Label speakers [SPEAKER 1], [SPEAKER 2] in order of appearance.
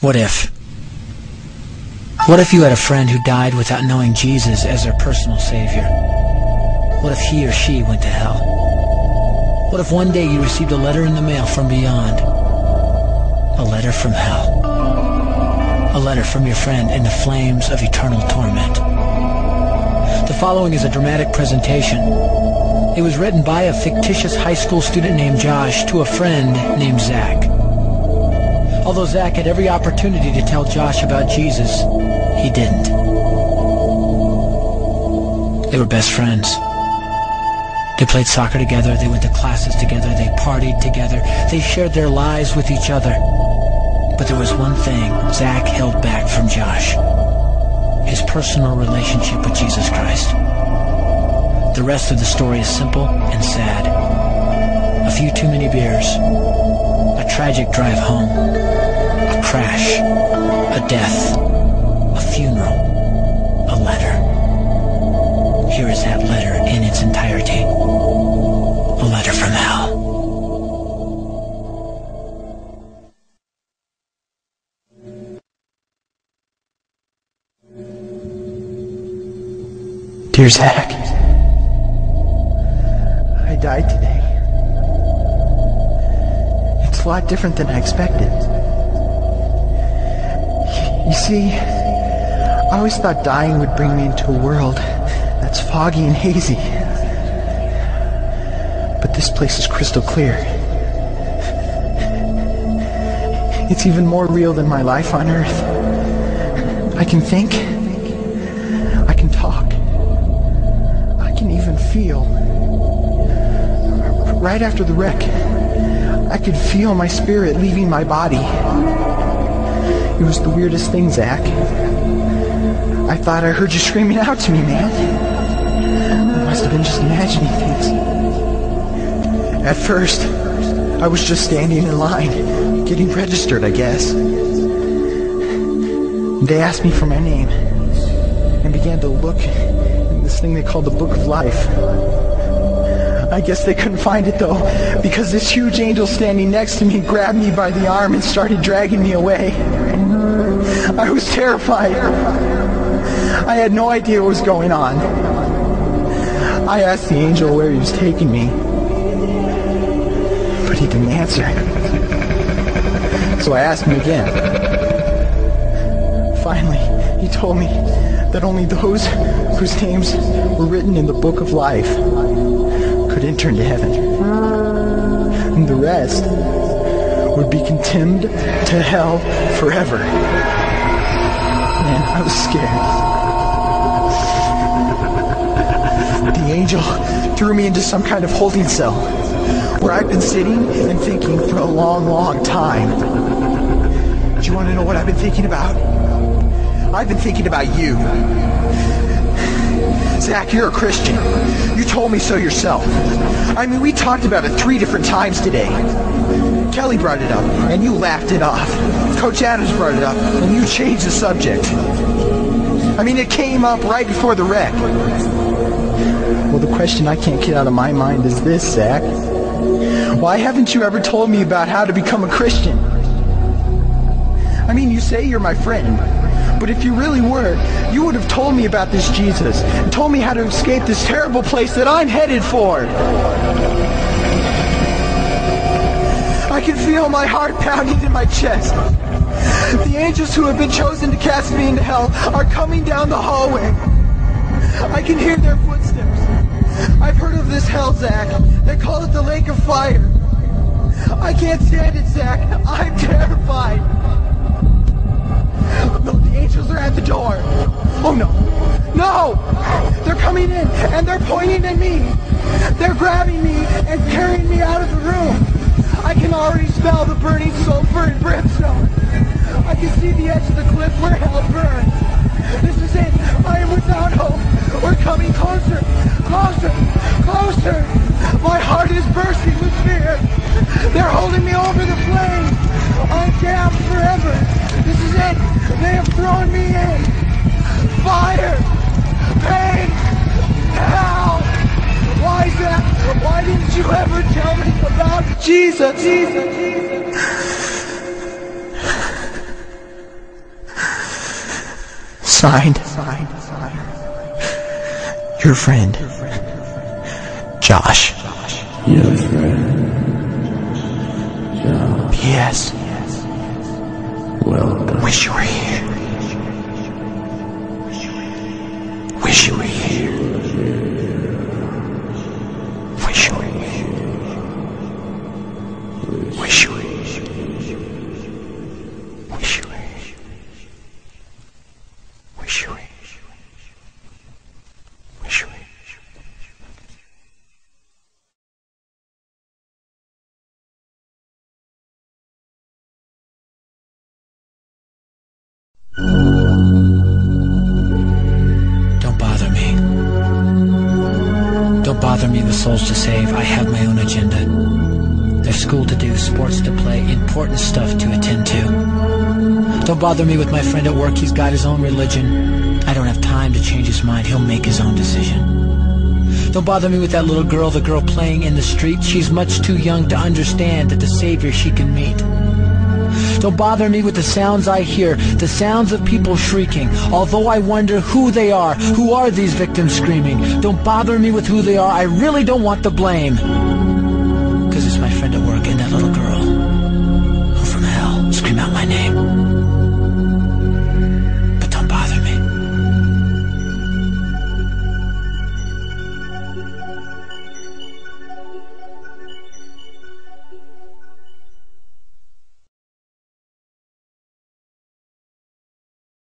[SPEAKER 1] What if? What if you had a friend who died without knowing Jesus as their personal savior? What if he or she went to hell? What if one day you received a letter in the mail from beyond? A letter from hell. A letter from your friend in the flames of eternal torment. The following is a dramatic presentation. It was written by a fictitious high school student named Josh to a friend named Zach. Although Zach had every opportunity to tell Josh about Jesus, he didn't. They were best friends. They played soccer together, they went to classes together, they partied together, they shared their lives with each other. But there was one thing Zach held back from Josh: his personal relationship with Jesus Christ. The rest of the story is simple and sad. A few too many beers, a tragic drive home, a crash, a death, a funeral, a letter. Here is that letter in its entirety. A letter from hell.
[SPEAKER 2] Dear Zach, I died today. It's a lot different than I expected. You see, I always thought dying would bring me into a world that's foggy and hazy. But this place is crystal clear. It's even more real than my life on Earth. I can think. I can talk. I can even feel. Right after the wreck, I could feel my spirit leaving my body. It was the weirdest thing, Zach. I thought I heard you screaming out to me, man. I must have been just imagining things. At first, I was just standing in line, getting registered, I guess. They asked me for my name and began to look in this thing they called the Book of Life. I guess they couldn't find it though, because this huge angel standing next to me grabbed me by the arm and started dragging me away. I was terrified. I had no idea what was going on. I asked the angel where he was taking me, but he didn't answer. So I asked him again. Finally, he told me that only those whose names were written in the Book of Life could enter into heaven. And the rest would be condemned to hell forever. Man, I was scared. The angel threw me into some kind of holding cell where I've been sitting and thinking for a long, long time. Do you want to know what I've been thinking about? I've been thinking about you. Zach, you're a Christian. You told me so yourself. I mean, we talked about it 3 different times today. Kelly brought it up, and you laughed it off. Coach Adams brought it up, and you changed the subject. I mean, it came up right before the wreck. Well, the question I can't get out of my mind is this, Zach. Why haven't you ever told me about how to become a Christian? I mean, you say you're my friend, but if you really were, you would have told me about this Jesus and told me how to escape this terrible place that I'm headed for. I can feel my heart pounding in my chest. The angels who have been chosen to cast me into hell are coming down the hallway. I can hear their footsteps. I've heard of this hell, Zach. They call it the lake of fire. I can't stand it, Zach. I'm terrified. No, the angels are at the door. Oh no. No! They're coming in and they're pointing at me. They're grabbing me and carrying me out of the room. I can already smell the burning sulfur and brimstone. I can see the edge of the cliff where hell burns. This is it. I am without hope. We're coming closer. Closer. Closer. My heart is bursting with fear. They're holding me over the flames. I'm damned forever. This is it. They have thrown me in. Fire. Pain. Hell. Why, Zach? Why didn't you ever tell me about Jesus? Signed, your friend, Josh.
[SPEAKER 3] Your friend, Josh.
[SPEAKER 2] P.S.
[SPEAKER 3] Welcome.
[SPEAKER 2] Wish you were here. Wish you were here. Wish you were here. Wish you were here. Wish you were here. Wish you were here. Wish you were here.
[SPEAKER 1] Don't bother me. Don't bother me with souls to save. I have my own agenda. There's school to do, sports to play, important stuff to attend to. Don't bother me with my friend at work. He's got his own religion. I don't have time to change his mind. He'll make his own decision. Don't bother me with that little girl, the girl playing in the street. She's much too young to understand that the Savior she can meet. Don't bother me with the sounds I hear, the sounds of people shrieking, although I wonder who they are. Who are these victims screaming? Don't bother me with who they are. I really don't want the blame.